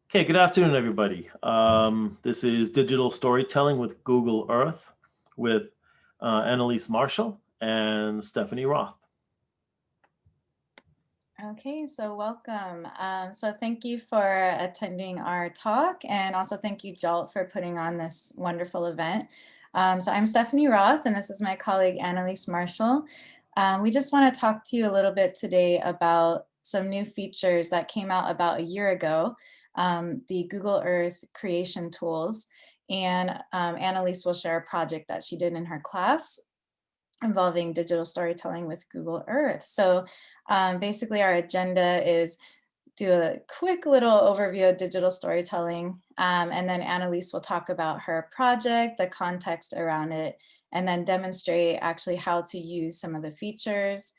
Okay, good afternoon, everybody. This is Digital Storytelling with Google Earth with Annelise Marshall and Stephanie Roth. Okay, so welcome. So thank you for attending our talk, and also thank you, JALT, for putting on this wonderful event. So I'm Stephanie Roth, and this is my colleague, Annelise Marshall. We just want to talk to you a little bit today about some new features that came out about a year ago, the Google Earth creation tools. And Annelise will share a project that she did in her class involving digital storytelling with Google Earth. So basically our agenda is do a quick little overview of digital storytelling, and then Annelise will talk about her project, the context around it, and then demonstrate actually how to use some of the features.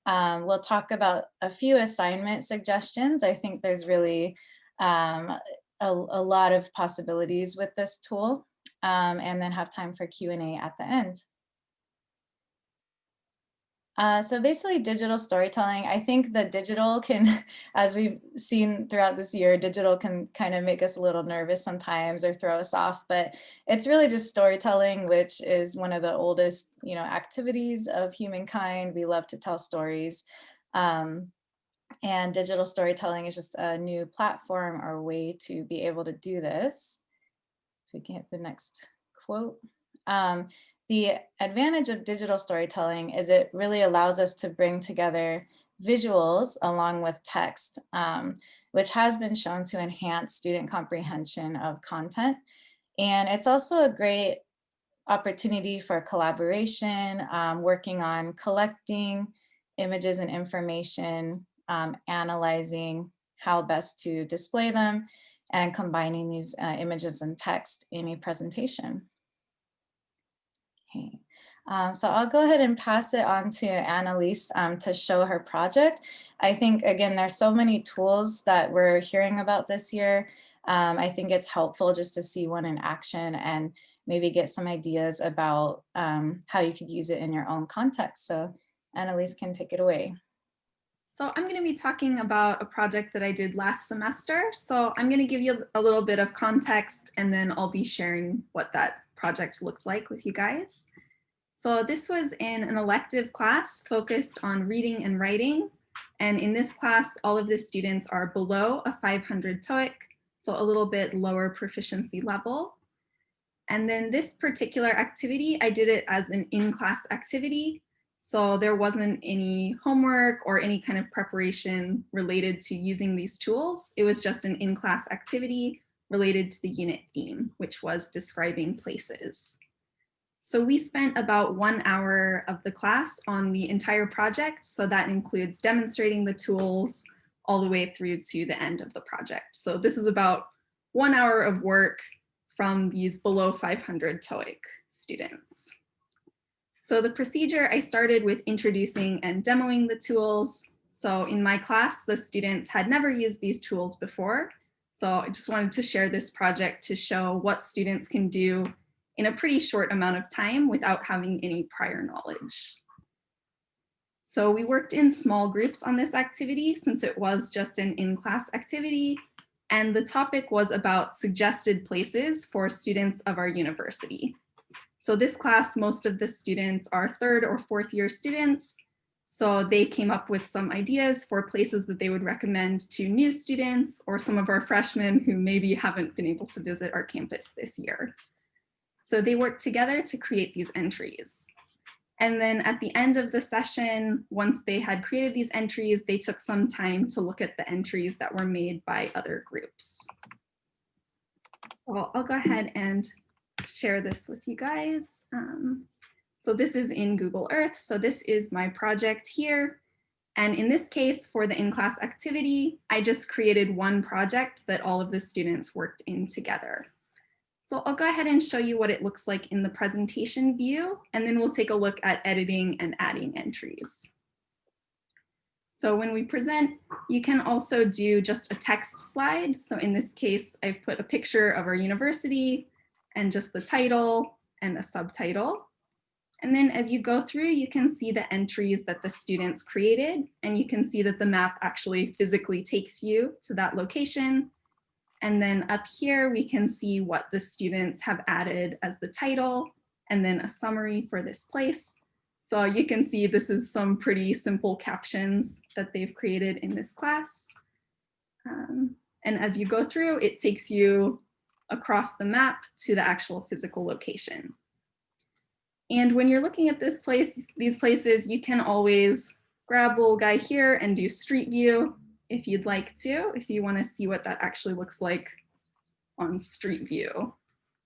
We'll talk about a few assignment suggestions. I think there's really a lot of possibilities with this tool, and then have time for Q&A at the end. So basically digital storytelling, I think the digital can, as we've seen throughout this year, digital can kind of make us a little nervous sometimes or throw us off, but it's really just storytelling, which is one of the oldest, activities of humankind. We love to tell stories. And digital storytelling is just a new platform or way to be able to do this. So we can hit the next quote. The advantage of digital storytelling is it really allows us to bring together visuals along with text, which has been shown to enhance student comprehension of content. And it's also a great opportunity for collaboration, working on collecting images and information, analyzing how best to display them, and combining these images and text in a presentation. Okay. So I'll go ahead and pass it on to Annelise to show her project. I think, again, there's so many tools that we're hearing about this year. I think it's helpful just to see one in action and maybe get some ideas about how you could use it in your own context. So Annelise can take it away. So I'm going to be talking about a project that I did last semester. So I'm going to give you a little bit of context, and then I'll be sharing what that project looked like with you guys. So this was in an elective class focused on reading and writing. And in this class, all of the students are below a 500 TOEIC, so a little bit lower proficiency level. And then this particular activity, I did it as an in-class activity. So there wasn't any homework or any kind of preparation related to using these tools. It was just an in-class activity related to the unit theme, which was describing places. So we spent about 1 hour of the class on the entire project. So that includes demonstrating the tools all the way through to the end of the project. So this is about 1 hour of work from these below 500 TOEIC students. So the procedure, I started with introducing and demoing the tools. So in my class, the students had never used these tools before. So I just wanted to share this project to show what students can do in a pretty short amount of time without having any prior knowledge. So we worked in small groups on this activity since it was just an in-class activity. And the topic was about suggested places for students of our university. So this class, most of the students are 3rd or 4th year students. So they came up with some ideas for places that they would recommend to new students or some of our freshmen who maybe haven't been able to visit our campus this year. So they worked together to create these entries. And then at the end of the session, once they had created these entries, they took some time to look at the entries that were made by other groups. So I'll go ahead and share this with you guys. So this is in Google Earth. So this is my project here. And in this case, for the in-class activity, I just created one project that all of the students worked in together. So I'll go ahead and show you what it looks like in the presentation view, and then we'll take a look at editing and adding entries. So when we present, you can also do just a text slide. So in this case, I've put a picture of our university and just the title and a subtitle. And then as you go through, you can see the entries that the students created, and you can see that the map actually physically takes you to that location. And then up here, we can see what the students have added as the title, and then a summary for this place. So you can see this is some pretty simple captions that they've created in this class. And as you go through, it takes you across the map to the actual physical location. And when you're looking at this place, these places, you can always grab the little guy here and do street view if you'd like to, if you want to see what that actually looks like on street view.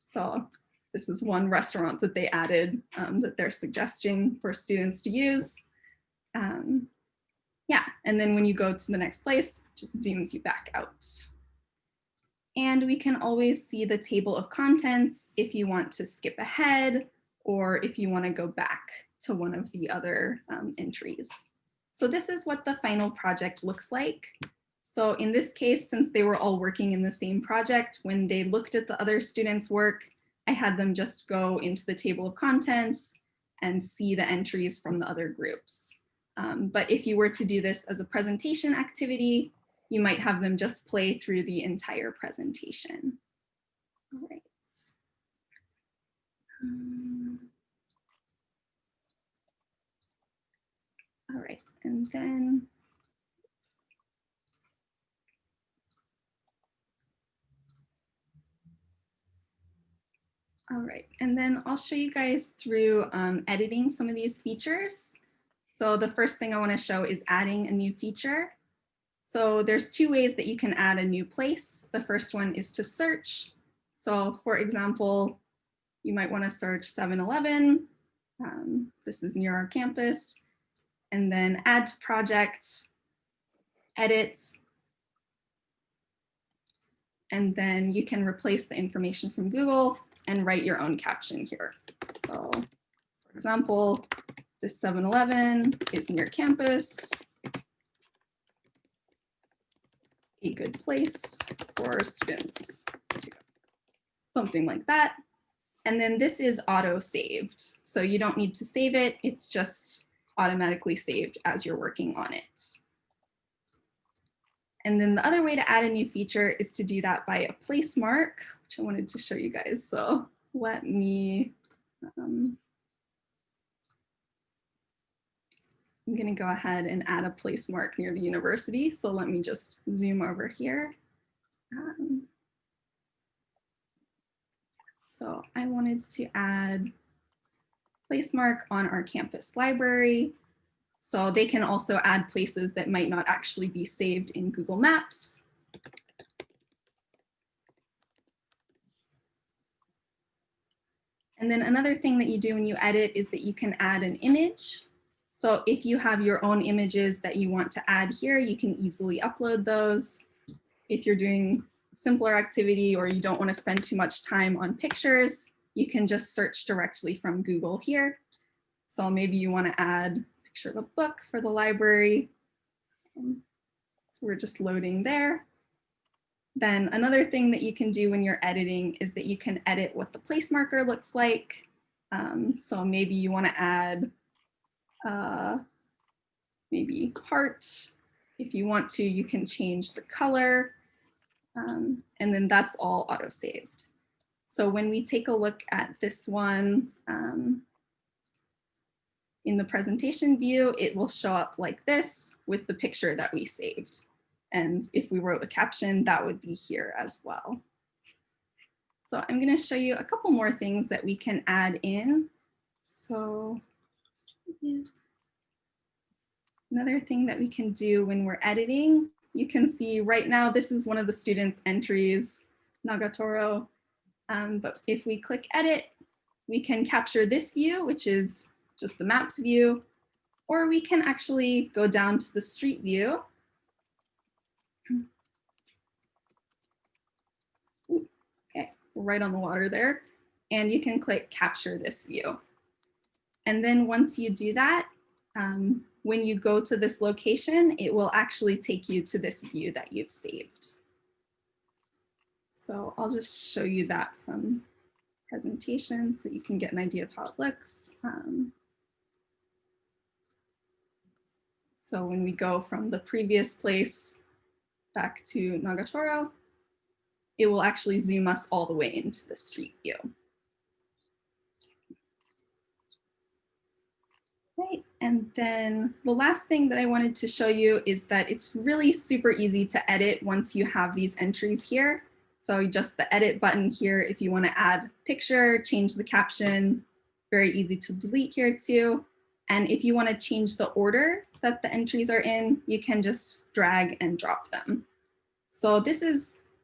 So this is one restaurant that they added that they're suggesting for students to use. Yeah, and then when you go to the next place, it just zooms you back out. And we can always see the table of contents if you want to skip ahead or if you want to go back to one of the other entries. So this is what the final project looks like. So in this case, since they were all working in the same project, when they looked at the other students' work, I had them just go into the table of contents and see the entries from the other groups. But if you were to do this as a presentation activity, you might have them just play through the entire presentation. All right. All right, and then I'll show you guys through editing some of these features. So the first thing I want to show is adding a new feature. So there's two ways that you can add a new place. The first one is to search. So for example, you might want to search 7-Eleven. This is near our campus. And then add to project, edit, and then you can replace the information from Google and write your own caption here. So for example, this 7-Eleven is near campus, a good place for students to go. Something like that. And then this is auto-saved. So you don't need to save it. It's just automatically saved as you're working on it. And then the other way to add a new feature is to do that by a place mark, which I wanted to show you guys. So let me, I'm going to go ahead and add a place mark near the university. So let me just zoom over here. So I wanted to add place mark on our campus library. So they can also add places that might not actually be saved in Google Maps. And then another thing that you do when you edit is that you can add an image. So if you have your own images that you want to add here, you can easily upload those. If you're doing a simpler activity or you don't want to spend too much time on pictures, you can just search directly from Google here. So maybe you want to add a picture of a book for the library. So we're just loading there. Then another thing that you can do when you're editing is that you can edit what the place marker looks like. So maybe you want to add maybe heart. If you want to, you can change the color. And then that's all auto-saved. So when we take a look at this one in the presentation view, it will show up like this with the picture that we saved. And if we wrote a caption, that would be here as well. So I'm going to show you a couple more things that we can add in. So yeah. Another thing that we can do when we're editing, you can see right now, this is one of the students' entries, Nagatoro. But if we click edit, we can capture this view, which is just the maps view, or we can actually go down to the street view. Ooh, okay, we're right on the water there. And you can click capture this view. And then once you do that, when you go to this location, it will actually take you to this view that you've saved. So I'll just show you that from presentation so that you can get an idea of how it looks. So when we go from the previous place back to Nagatoro, it will actually zoom us all the way into the street view. Right, and then the last thing that I wanted to show you is that it's really super easy to edit once you have these entries here. So just the edit button here, if you want to add picture, change the caption, very easy to delete here too. And if you want to change the order that the entries are in, you can just drag and drop them. So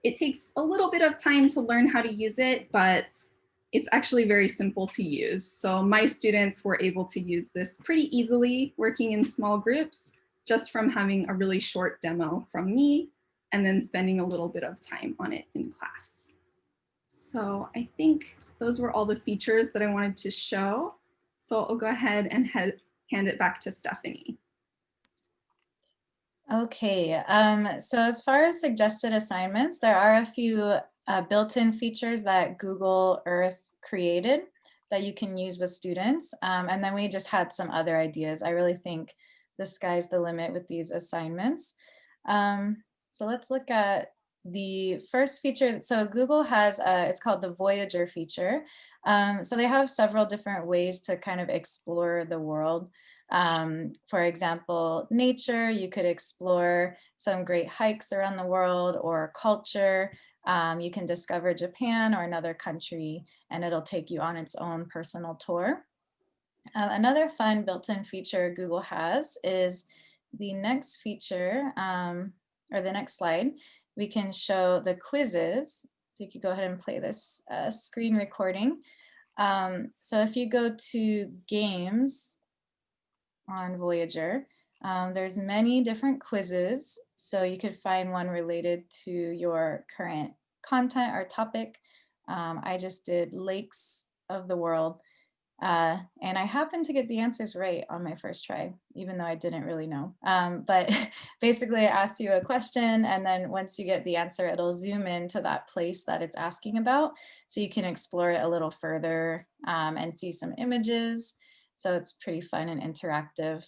it takes a little bit of time to learn how to use it, but it's actually very simple to use. So my students were able to use this pretty easily working in small groups, just from having a really short demo from me and then spending a little bit of time on it in class. So I think those were all the features that I wanted to show. So I'll go ahead and hand it back to Stephanie. Okay, so as far as suggested assignments, there are a few built-in features that Google Earth created that you can use with students. And then we just had some other ideas. I really think the sky's the limit with these assignments. So let's look at the first feature. So Google has, it's called the Voyager feature. So they have several different ways to kind of explore the world. For example, nature, you could explore some great hikes around the world, or culture. You can discover Japan or another country, and it'll take you on its own personal tour. Another fun built-in feature Google has is the next feature, or the next slide. We can show the quizzes. So you could go ahead and play this screen recording. So if you go to games on Voyager, there's many different quizzes. So you could find one related to your current content or topic. I just did lakes of the world. And I happened to get the answers right on my first try, even though I didn't really know. But basically it asks you a question, and then once you get the answer, it'll zoom into that place that it's asking about. So you can explore it a little further and see some images. So it's pretty fun and interactive.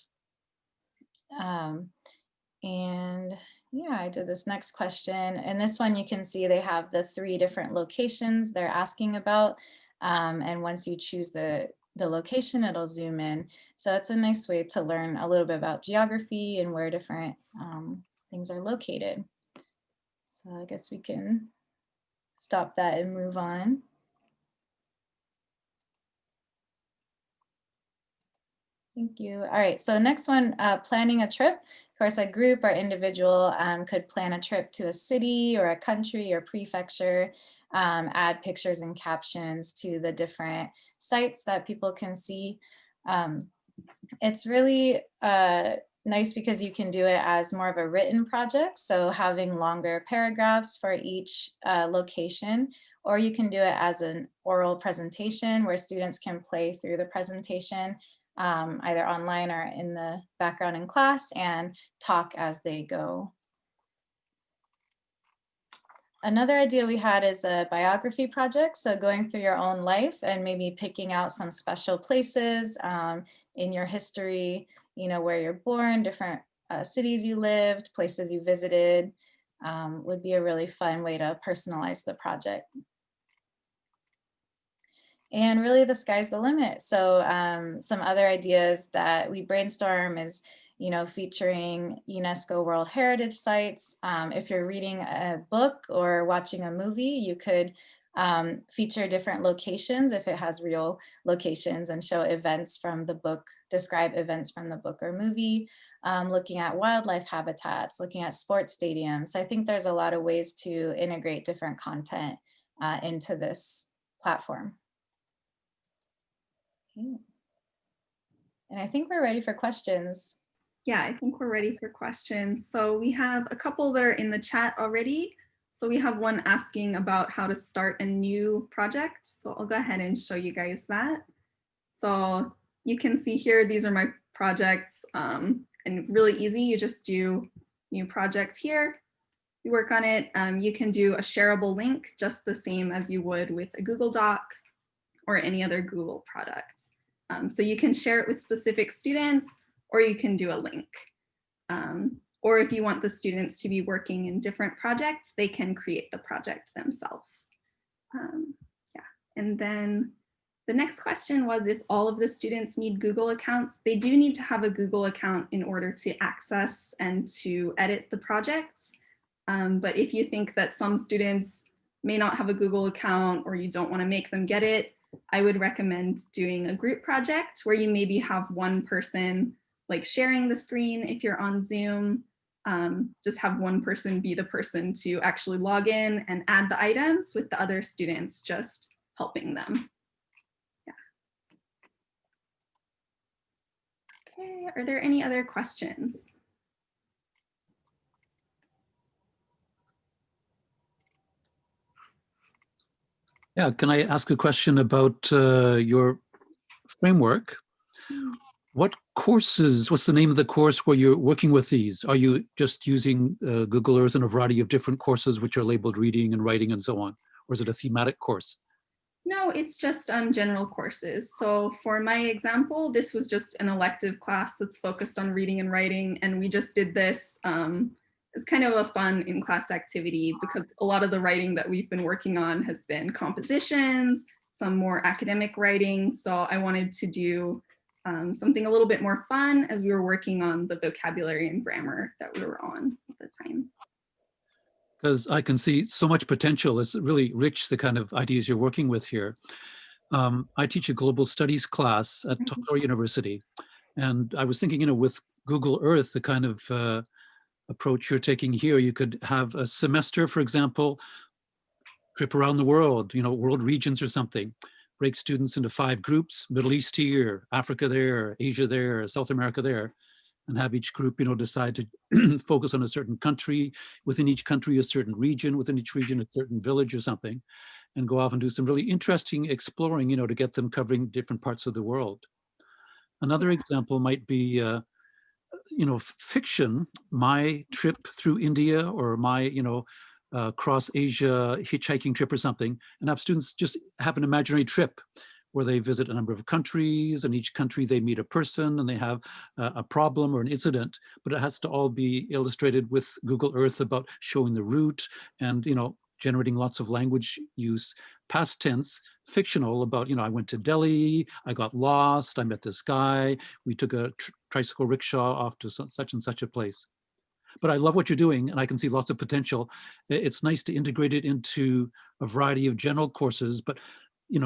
And yeah, I did this next question. And this one you can see they have the 3 different locations they're asking about. And once you choose the location, it'll zoom in. So it's a nice way to learn a little bit about geography and where different things are located. So I guess we can stop that and move on. Thank you. All right, so next one, planning a trip. Of course, a group or individual could plan a trip to a city or a country or prefecture, add pictures and captions to the different sites that people can see. It's really nice because you can do it as more of a written project, so having longer paragraphs for each location, or you can do it as an oral presentation where students can play through the presentation either online or in the background in class and talk as they go. Another idea we had is a biography project. So going through your own life and maybe picking out some special places in your history, you know, where you're born, different cities you lived, places you visited, would be a really fun way to personalize the project. And really the sky's the limit. So some other ideas that we brainstorm is, you know, featuring UNESCO World Heritage Sites. If you're reading a book or watching a movie, you could feature different locations if it has real locations and show events from the book, describe events from the book or movie, looking at wildlife habitats, looking at sports stadiums. So I think there's a lot of ways to integrate different content into this platform. Okay. And I think we're ready for questions. Yeah, I think we're ready for questions. So we have a couple that are in the chat already. So we have one asking about how to start a new project. So I'll go ahead and show you guys that. So you can see here, these are my projects, and really easy. You just do new project here. You work on it. You can do a shareable link, just the same as you would with a Google Doc or any other Google product. So you can share it with specific students, or you can do a link. Or if you want the students to be working in different projects, they can create the project themselves. Yeah, and then the next question was if all of the students need Google accounts. They do need to have a Google account in order to access and to edit the projects. But if you think that some students may not have a Google account or you don't want to make them get it, I would recommend doing a group project where you maybe have one person like sharing the screen if you're on Zoom. Just have one person be the person to actually log in and add the items with the other students just helping them. Yeah. Okay, are there any other questions? Yeah, can I ask a question about your framework? What courses, what's the name of the course where you're working with these? Are you just using Google Earth in a variety of different courses which are labeled reading and writing and so on? Or is it a thematic course? No, it's just general courses. So for my example, this was just an elective class that's focused on reading and writing. And we just did this as kind of a fun in-class activity because a lot of the writing that we've been working on has been compositions, some more academic writing. So I wanted to do something a little bit more fun as we were working on the vocabulary and grammar that we were on at the time. Because I can see so much potential. It's really rich, the kind of ideas you're working with here. I teach a global studies class at Tokyo University. And I was thinking, with Google Earth, the kind of approach you're taking here, you could have a semester, for example, trip around the world, world regions or something. Break students into 5 groups, Middle East here, Africa there, Asia there, South America there, and have each group, decide to focus on a certain country, within each country, a certain region, within each region, a certain village or something, and go off and do some really interesting exploring, to get them covering different parts of the world. Another example might be, fiction, my trip through India or my, cross Asia hitchhiking trip or something, and have students just have an imaginary trip where they visit a number of countries, and each country they meet a person and they have a problem or an incident, but it has to all be illustrated with Google Earth about showing the route and, generating lots of language use, past tense, fictional about, I went to Delhi, I got lost, I met this guy, we took a tricycle rickshaw off to such and such a place. But I love what you're doing, and I can see lots of potential. It's nice to integrate it into a variety of general courses, but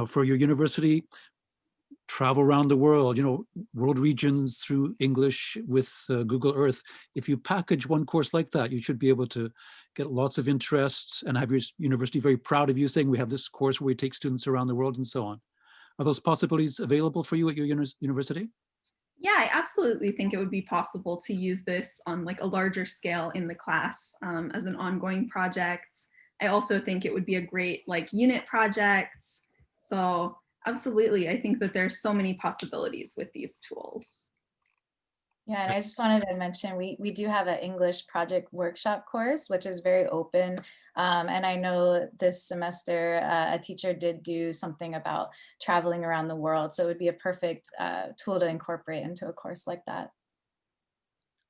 for your university, travel around the world, world regions through English with Google Earth. If you package one course like that, you should be able to get lots of interest and have your university very proud of you saying, we have this course where we take students around the world and so on. Are those possibilities available for you at your university? Yeah, I absolutely think it would be possible to use this on like a larger scale in the class as an ongoing project. I also think it would be a great like unit project. So absolutely, I think that there's so many possibilities with these tools. Yeah, and I just wanted to mention, we do have an English project workshop course, which is very open. And I know this semester, a teacher did do something about traveling around the world. So it would be a perfect tool to incorporate into a course like that.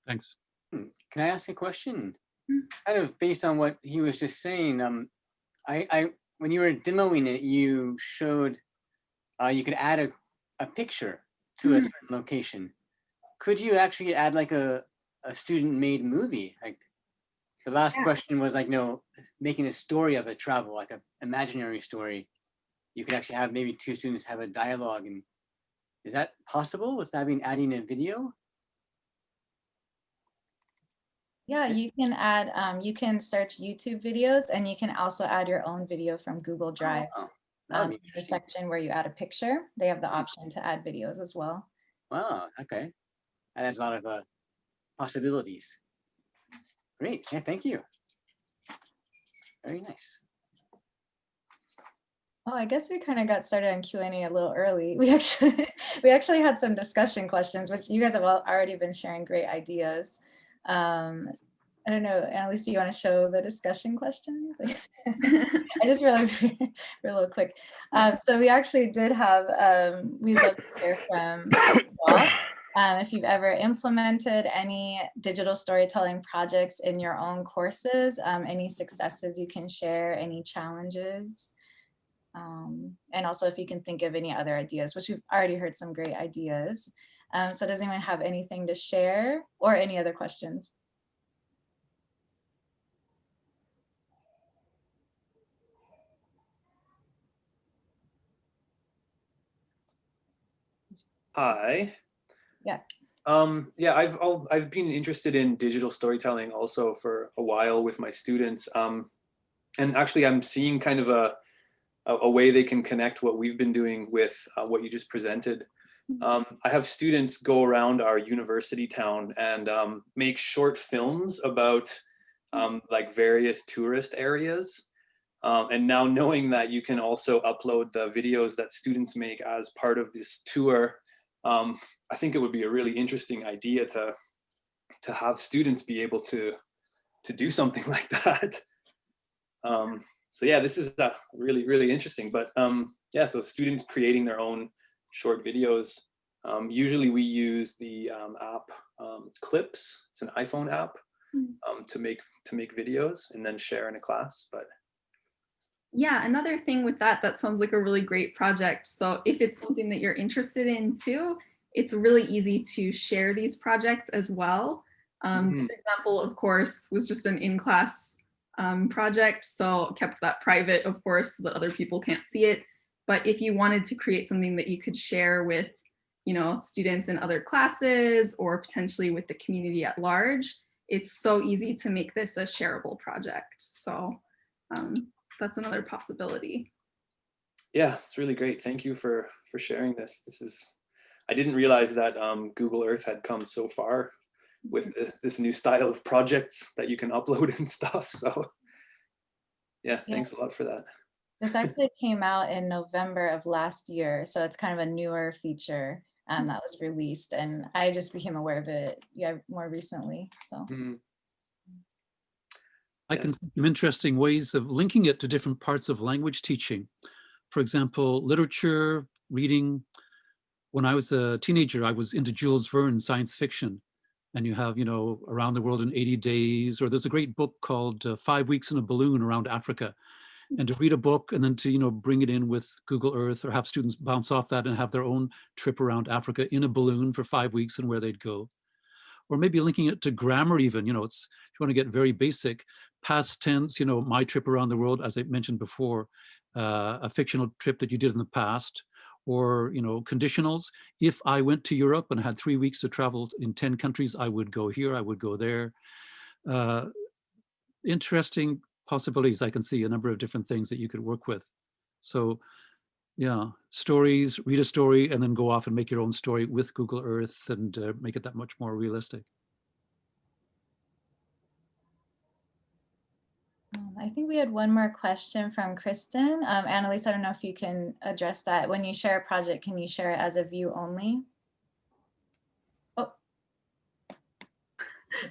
Thanks. Can I ask a question? Mm. Kind of based on what he was just saying, when you were demoing it, you showed you could add a picture to a certain location. Could you actually add like a student-made movie? Like the last question was like, making a story of a travel, like an imaginary story. You could actually have maybe 2 students have a dialogue. And is that possible with adding a video? Yeah, you can add, you can search YouTube videos, and you can also add your own video from Google Drive. Oh, that'd be The interesting. section where you add a picture, they have the option to add videos as well. Wow, okay. That has a lot of possibilities. Great, yeah, thank you. Very nice. Oh, I guess we kind of got started on Q&A a little early. We actually had some discussion questions, which you guys have already been sharing great ideas. I don't know, Annelise, do you want to show the discussion questions? I just realized we're a little quick. So we actually did have, we'd love to hear from Roth. if you've ever implemented any digital storytelling projects in your own courses, any successes you can share, any challenges. And also if you can think of any other ideas, which we've already heard some great ideas. So does anyone have anything to share or any other questions? Hi. Yeah. Yeah, I've been interested in digital storytelling also for a while with my students. And actually I'm seeing kind of a way they can connect what we've been doing with what you just presented. I have students go around our university town and make short films about like various tourist areas. And now knowing that you can also upload the videos that students make as part of this tour, I think it would be a really interesting idea to have students be able to do something like that. So yeah, this is really, really interesting. But yeah, so students creating their own short videos. Usually we use the app Clips. It's an iPhone app to make videos and then share in a class. But yeah, another thing with that sounds like a really great project. So if it's something that you're interested in too, it's really easy to share these projects as well. This example, of course, was just an in-class project, so kept that private, of course, so that other people can't see it. But if you wanted to create something that you could share with, you know, students in other classes or potentially with the community at large, it's so easy to make this a shareable project. So that's another possibility. yeah, it's really great. Thank you for sharing this. This is, I didn't realize that Google Earth had come so far with this new style of projects that you can upload and stuff. So yeah, thanks a lot for that. This actually came out in November of last year, so it's kind of a newer feature that was released, and I just became aware of it more recently. So I can think of interesting ways of linking it to different parts of language teaching. For example, literature, reading. When I was a teenager, I was into Jules Verne science fiction. And you have, you know, Around the World in 80 Days, or there's a great book called 5 Weeks in a Balloon Around Africa. And to read a book and then to, you know, bring it in with Google Earth or have students bounce off that and have their own trip around Africa in a balloon for 5 weeks and where they'd go. Or maybe linking it to grammar even, you know, it's, if you want to get very basic, past tense, you know, my trip around the world, as I mentioned before, a fictional trip that you did in the past, or, you know, conditionals. If I went to Europe and had 3 weeks to travel in 10 countries, I would go here, I would go there. Interesting possibilities. I can see a number of different things that you could work with. So yeah, stories, read a story, and then go off and make your own story with Google Earth and make it that much more realistic. I think we had one more question from Kristen. Annelise, I don't know if you can address that. When you share a project, can you share it as a view only? Oh.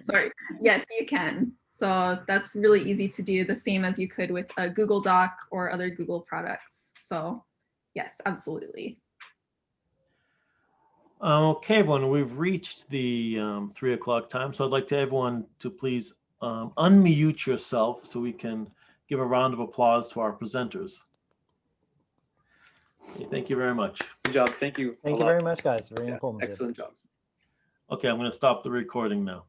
Sorry. Yes, you can. So that's really easy to do, the same as you could with a Google Doc or other Google products. So yes, absolutely. Okay, everyone, we've reached the 3 o'clock time. So I'd like to everyone to please unmute yourself so we can give a round of applause to our presenters. Okay, thank you very much. Good job. Thank you. Thank you very much, guys. Very informative. Excellent job. Okay, I'm going to stop the recording now.